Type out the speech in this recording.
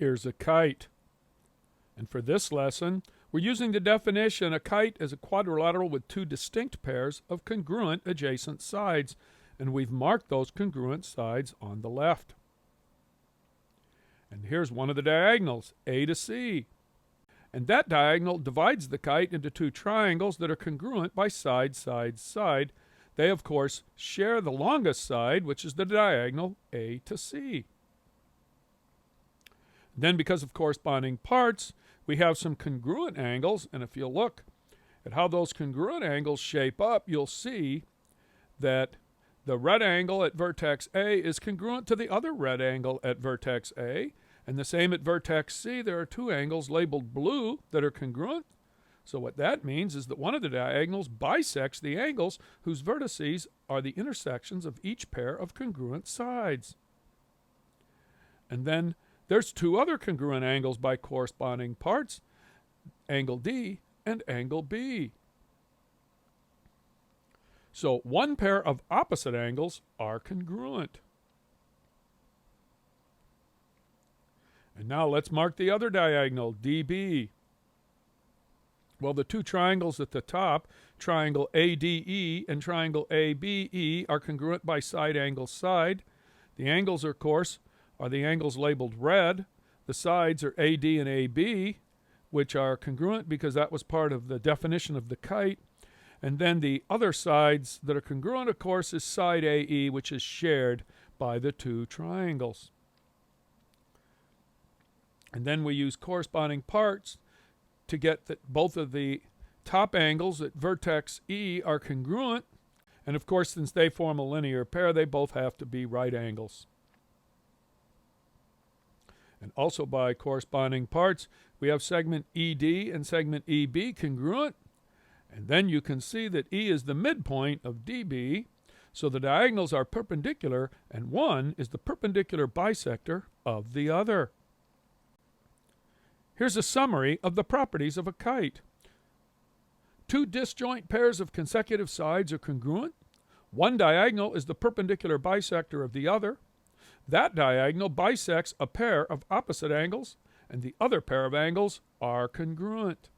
Here's a kite. And for this lesson, we're using the definition: a kite is a quadrilateral with two distinct pairs of congruent adjacent sides, and we've marked those congruent sides on the left. And here's one of the diagonals, A to C. And that diagonal divides the kite into two triangles that are congruent by side, side, side. They, of course, share the longest side, which is the diagonal A to C. Then, because of corresponding parts, we have some congruent angles, and if you look at how those congruent angles shape up, you'll see that the red angle at vertex A is congruent to the other red angle at vertex A, and the same at vertex C. There are two angles labeled blue that are congruent. So what that means is that one of the diagonals bisects the angles whose vertices are the intersections of each pair of congruent sides. And then there's two other congruent angles by corresponding parts, angle D and angle B. So one pair of opposite angles are congruent. And now let's mark the other diagonal, DB. Well, the two triangles at the top, triangle ADE and triangle ABE, are congruent by side angle side. The angles, of course, are the angles labeled red. The sides are AD and AB, which are congruent because that was part of the definition of the kite. And then the other sides that are congruent, of course, is side AE, which is shared by the two triangles. And then we use corresponding parts to get that both of the top angles at vertex E are congruent. And of course, since they form a linear pair, they both have to be right angles. And also by corresponding parts, we have segment ED and segment EB congruent. And then you can see that E is the midpoint of DB, so the diagonals are perpendicular, and one is the perpendicular bisector of the other. Here's a summary of the properties of a kite. Two disjoint pairs of consecutive sides are congruent. One diagonal is the perpendicular bisector of the other. That diagonal bisects a pair of opposite angles, and the other pair of angles are congruent.